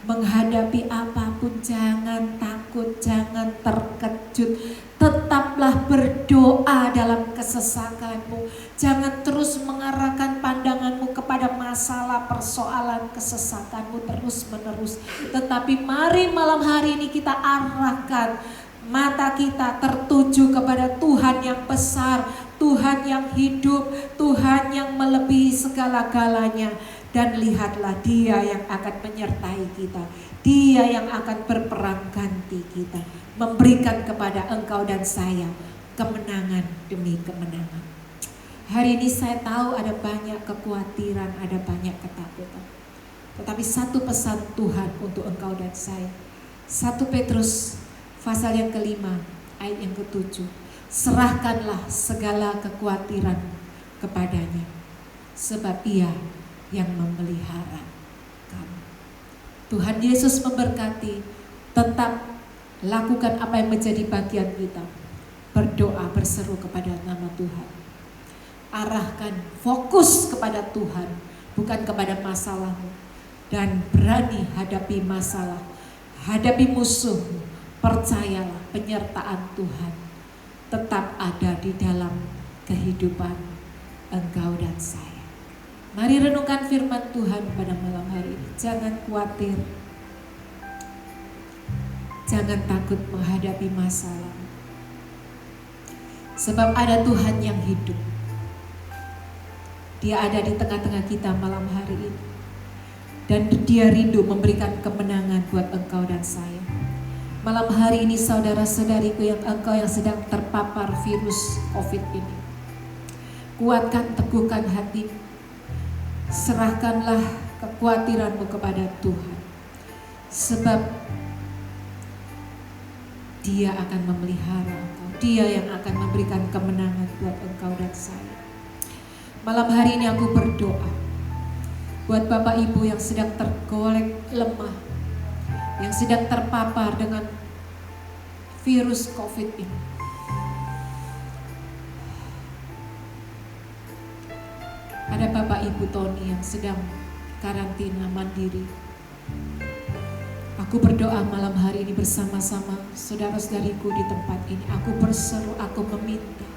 Menghadapi apapun jangan takut, jangan terkejut. Tetaplah berdoa dalam kesesakanmu. Jangan terus mengarahkan pandanganmu kepada masalah, persoalan, kesesakanmu terus menerus. Tetapi mari malam hari ini kita arahkan mata kita tertuju kepada Tuhan yang besar, Tuhan yang hidup, Tuhan yang melebihi segala-galanya. Dan lihatlah Dia yang akan menyertai kita, Dia yang akan berperang ganti kita, memberikan kepada engkau dan saya kemenangan demi kemenangan. Hari ini saya tahu ada banyak kekhawatiran, ada banyak ketakutan. Tetapi satu pesan Tuhan untuk engkau dan saya. 1 Petrus pasal yang ke-5 ayat yang ke-7. Serahkanlah segala kekhawatiran kepadanya, sebab Ia yang memelihara kamu. Tuhan Yesus memberkati. Tetap lakukan apa yang menjadi bagian kita. Berdoa, berseru kepada nama Tuhan. Arahkan fokus kepada Tuhan, bukan kepada masalahmu. Dan berani hadapi masalah, hadapi musuhmu. Percayalah penyertaan Tuhan tetap ada di dalam kehidupan engkau dan saya. Mari renungkan firman Tuhan pada malam hari ini. Jangan khawatir, jangan takut menghadapi masalah. Sebab ada Tuhan yang hidup. Dia ada di tengah-tengah kita malam hari ini. Dan Dia rindu memberikan kemenangan buat engkau dan saya. Malam hari ini saudara-saudariku yang sedang terpapar virus COVID ini, kuatkan, teguhkan hatimu. Serahkanlah kekhawatiranmu kepada Tuhan. Sebab Dia akan memelihara engkau. Dia yang akan memberikan kemenangan buat engkau dan saya. Malam hari ini aku berdoa buat Bapak Ibu yang sedang tergolek lemah, yang sedang terpapar dengan virus COVID ini. Ada Bapak Ibu Tony yang sedang karantina mandiri. Aku berdoa malam hari ini bersama-sama saudara-saudariku di tempat ini. Aku berseru, aku meminta.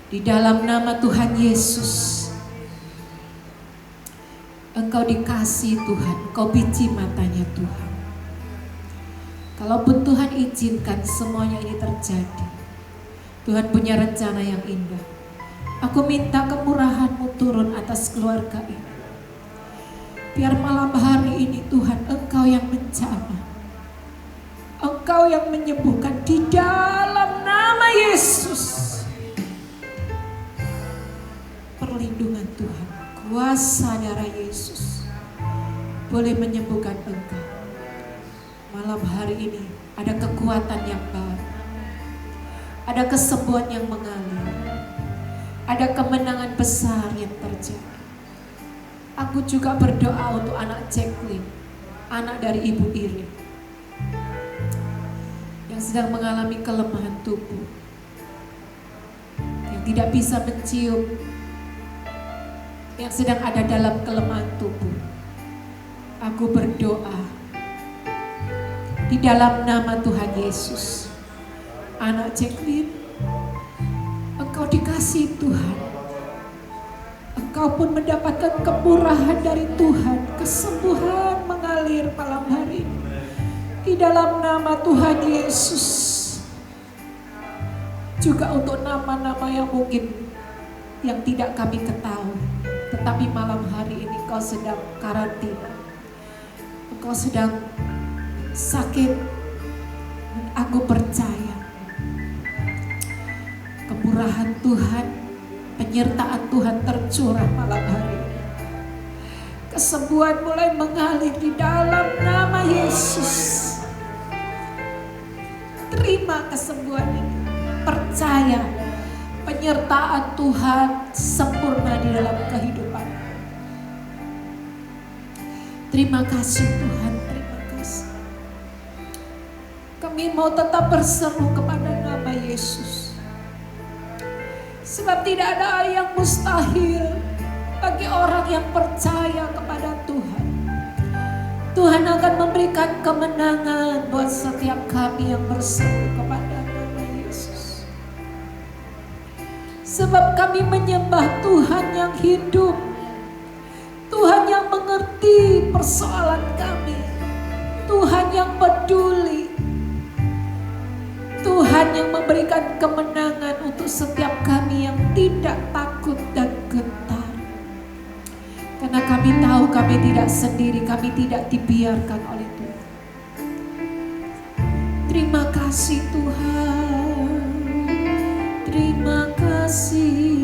Di dalam nama Tuhan Yesus, Engkau dikasih Tuhan, Engkau biji matanya Tuhan. Kalaupun Tuhan izinkan semuanya ini terjadi, Tuhan punya rencana yang indah. Aku minta kemurahan-Mu turun atas keluarga ini. Biar malam hari ini Tuhan, Engkau yang menjamah, Engkau yang menyembuhkan di dalam nama Yesus. Perlindungan Tuhan, kuasa darah Yesus boleh menyembuhkan engkau. Malam hari ini ada kekuatan yang baru, ada kesembuhan yang mengalir, ada kemenangan besar yang terjadi. Aku juga berdoa untuk anak Jacqueline, anak dari Ibu Irin, yang sedang mengalami kelemahan tubuh, yang tidak bisa mencium, yang sedang ada dalam kelemahan tubuh. Aku berdoa di dalam nama Tuhan Yesus, anak Jacqueline, engkau dikasihi Tuhan. Engkau pun mendapatkan kemurahan dari Tuhan, kesembuhan mengalir malam hari ini. Di dalam nama Tuhan Yesus. Juga untuk nama-nama yang mungkin yang tidak kami ketahui, tetapi malam hari ini Engkau sedang karantina, Engkau sedang sakit. Aku percaya kemurahan Tuhan, penyertaan Tuhan tercurah malam hari ini. Kesembuhan mulai mengalir di dalam nama Yesus. Terima kesembuhan ini, percaya penyertaan Tuhan sempurna di dalam kehidupan. Terima kasih Tuhan, terima kasih. Kami mau tetap berseru kepada nama Yesus. Sebab tidak ada yang mustahil bagi orang yang percaya kepada Tuhan. Tuhan akan memberikan kemenangan buat setiap kami yang berseru kepada nama Yesus. Sebab kami menyembah Tuhan yang hidup, Tuhan yang mengerti persoalan kami, Tuhan yang peduli, Tuhan yang memberikan kemenangan untuk setiap kami yang tidak takut dan gentar. Karena kami tahu kami tidak sendiri, kami tidak dibiarkan oleh Tuhan. Terima kasih Tuhan, terima kasih.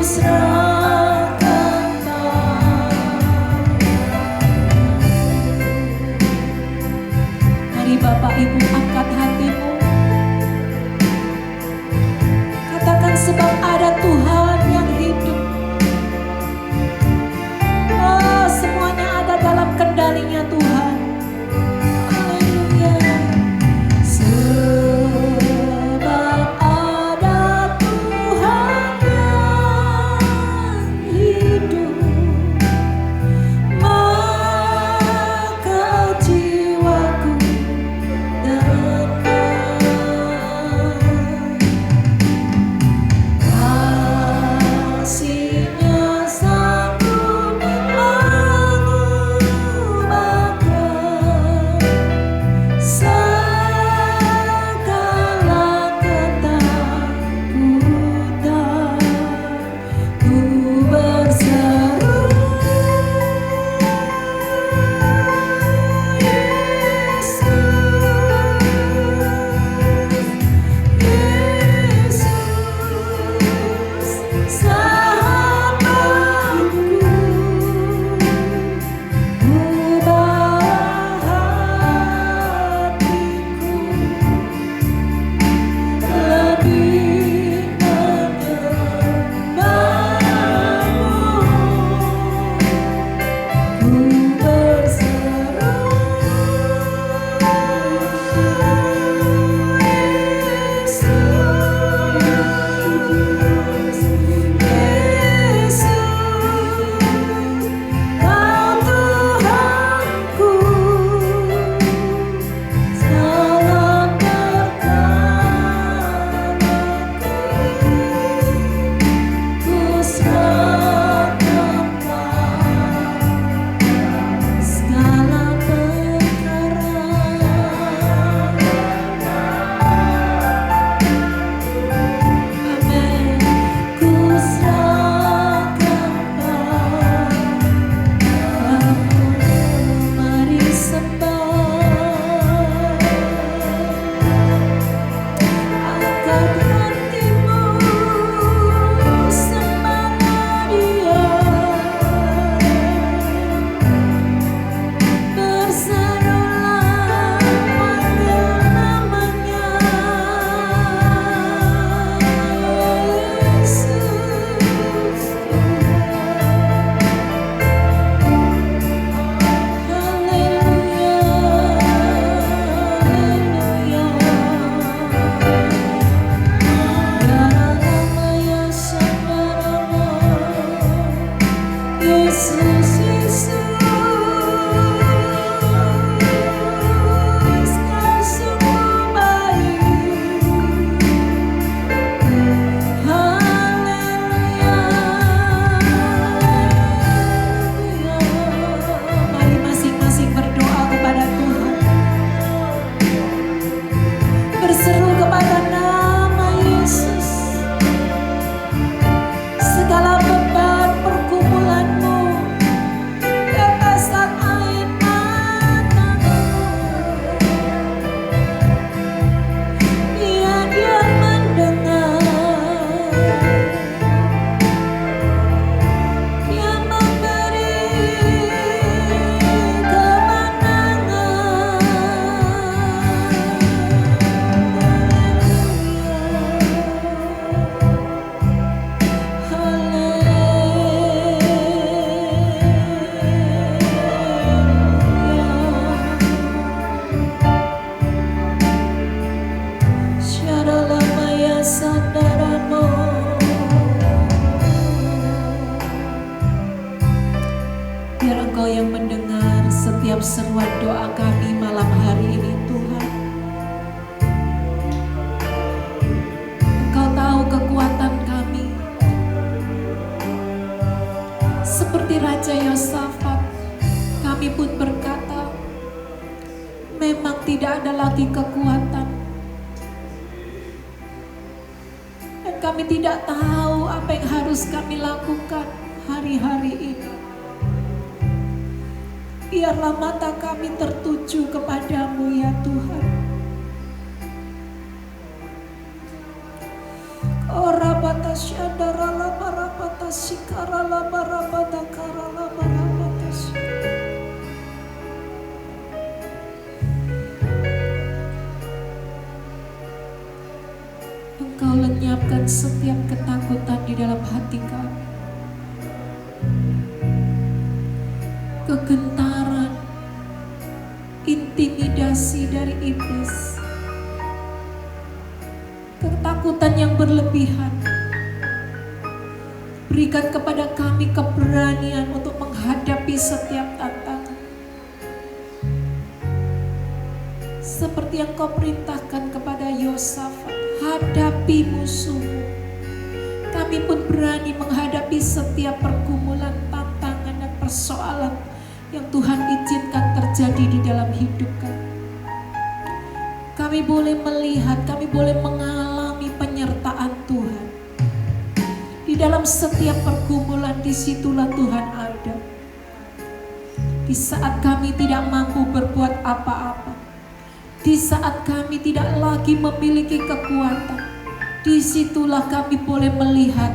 serahkan Mari Bapak Ibu angkat hatimu. Katakan sebab ada Tuhan yang hidup. Oh, semuanya ada dalam kendalinya Tuhan. Haleluya. Sebab ada Tuhan yang hidup, maka jiwaku tenang. Kasih-Nya sanggup mengubahkan segala ketakutan. Ku berseru, Yesus, sahabatku, ubah hatiku lebih menyembahmu. Ku berseru, Yesus, Kau Tuhanku, selamatkan aku. Ku serahkan segala perkara. Amin. Ku serahkan padamu. Mari sembah. Angkat hatimu, sembahlah Dia. Berserulah, panggil namanya Yesus. Yesus, Yesus, Kau sungguh baik. Haleluya. Mari masing-masing berdoa kepada Tuhan. Berseru kepada nama Yesus. Segala beban pergumulanmu bebaskan air matamu. Biar Dia mendengar, Dia memberi kemenangan. Syadalamaya sandaramo. Biar Engkau yang mendengar setiap seruan doa kami malam hari ini Tuhan. Engkau tahu kekuatan kami. Seperti Raja Yosafat, kami pun berkata, memang tidak ada lagi kekuatan. Dan kami tidak tahu apa yang harus kami lakukan hari-hari ini. Biarlah mata kami tertuju kepadamu ya Tuhan. Ora bata syadara la parapata Engkau lenyapkan setiap ketakutan di dalam hati kami, kegentaran, intimidasi dari iblis, ketakutan yang berlebihan. Berikan kepada kami keberanian untuk menghadapi setiap tantangan, seperti yang kau perintahkan kepada Yosafat, hadapi musuhmu. Kami pun berani menghadapi setiap pergumulan, tantangan dan persoalan yang Tuhan izinkan terjadi di dalam hidup kami. Kami boleh melihat, kami boleh mengalami penyertaan Tuhan. Di dalam setiap pergumulan, disitulah Tuhan ada. Di saat kami tidak mampu berbuat apa-apa, di saat kami tidak lagi memiliki kekuatan, disitulah kami boleh melihat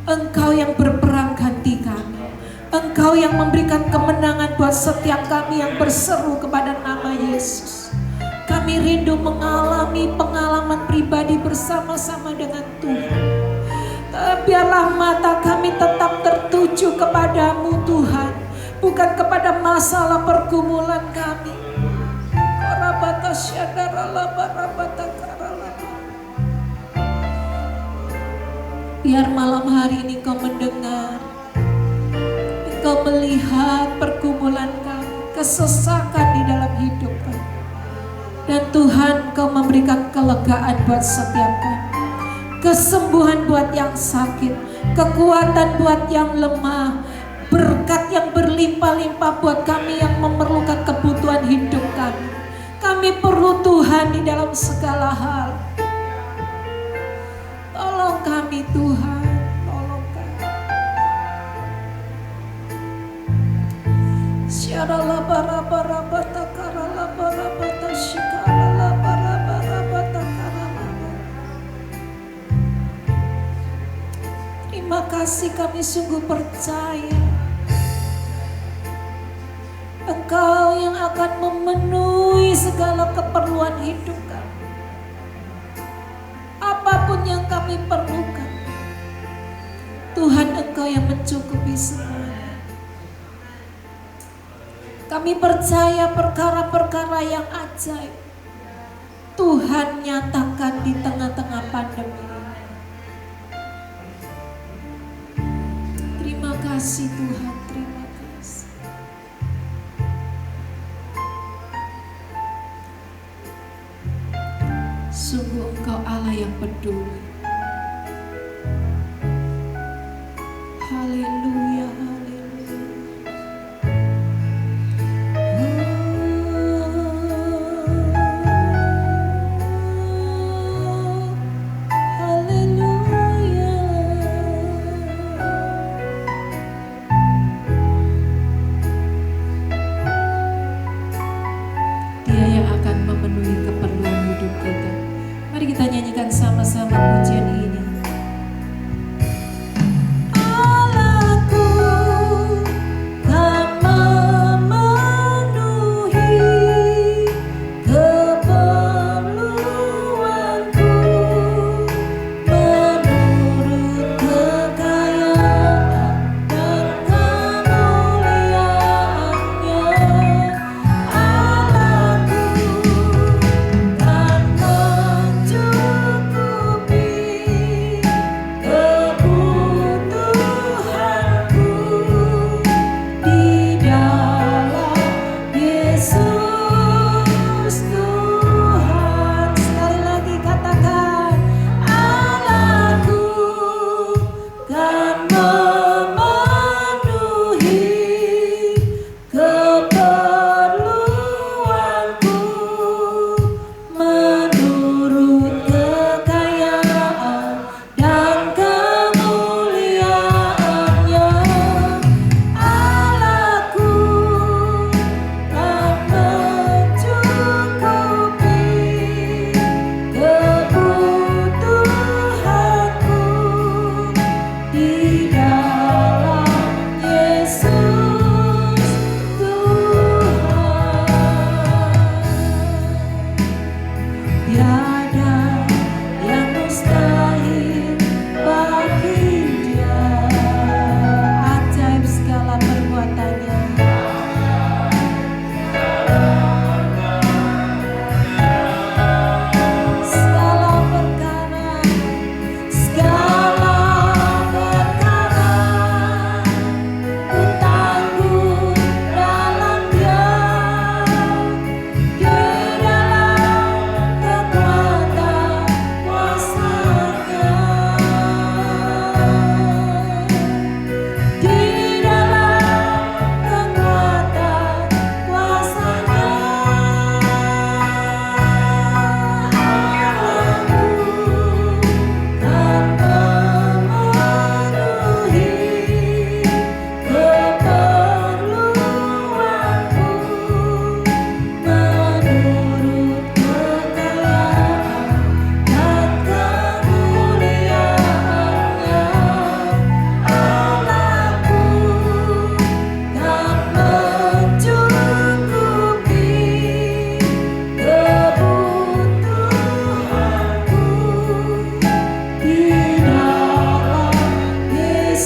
Engkau yang berperang ganti kami. Engkau yang memberikan kemenangan buat setiap kami yang berseru kepada nama Yesus. Kami rindu mengalami pengalaman pribadi bersama-sama dengan Tuhan. Biarlah mata kami tetap tertuju kepadamu Tuhan, bukan kepada masalah pergumulan kami. Biar malam hari ini kau mendengar, kau melihat pergumulan kami, kesesakan di dalam hidup kami. Dan Tuhan, kau memberikan kelegaan buat setiap kami, kesembuhan buat yang sakit, kekuatan buat yang lemah, berkat yang berlimpah-limpah buat kami yang memerlukan kebutuhan hidup kami. Kami perlu Tuhan di dalam segala hal. Tolong kami Tuhan, tolong kami. Syarala bara-bara-bata karala bara-bata shikarala bara-bara-bata karala. Terima kasih, kami sungguh percaya Engkau yang akan memenuhi segala keperluan hidup kami. Apapun yang kami perlukan, Tuhan Engkau yang mencukupi semuanya. Kami percaya perkara-perkara yang ajaib Tuhan nyatakan di tengah-tengah pandemi ini. Terima kasih Tuhan, terima kasih. Sungguh Engkau Allah yang peduli. Haleluya, haleluya. Haleluya. Dia yang akan memenuhi keperluan hidup kita. Mari kita nyanyikan sama-sama pujian ini. Allah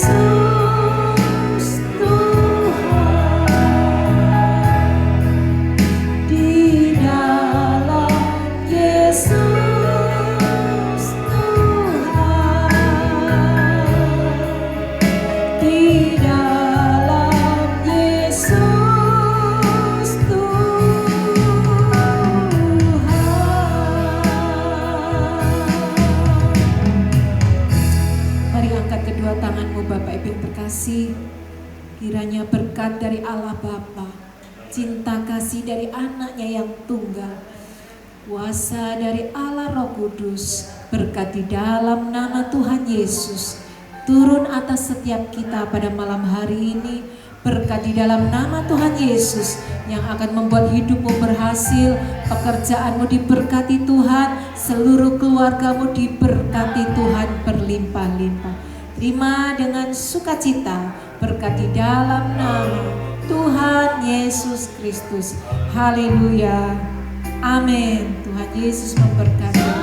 Yesus Tuhan, di dalam Yesus Tuhan, di dalam Yesus Tuhan. Mari angkat kedua tanganmu Bapak Ibu yang terkasih. Kiranya berkat dari Allah Bapa, cinta kasih dari anaknya yang tunggal, kuasa dari Allah Roh Kudus, berkat di dalam nama Tuhan Yesus turun atas setiap kita pada malam hari ini. Berkat di dalam nama Tuhan Yesus yang akan membuat hidupmu berhasil, pekerjaanmu diberkati Tuhan, seluruh keluargamu diberkati Tuhan berlimpah-limpah. Terima dengan sukacita berkat di dalam nama Tuhan Yesus Kristus. Haleluya. Amin. Tuhan Yesus memberkati.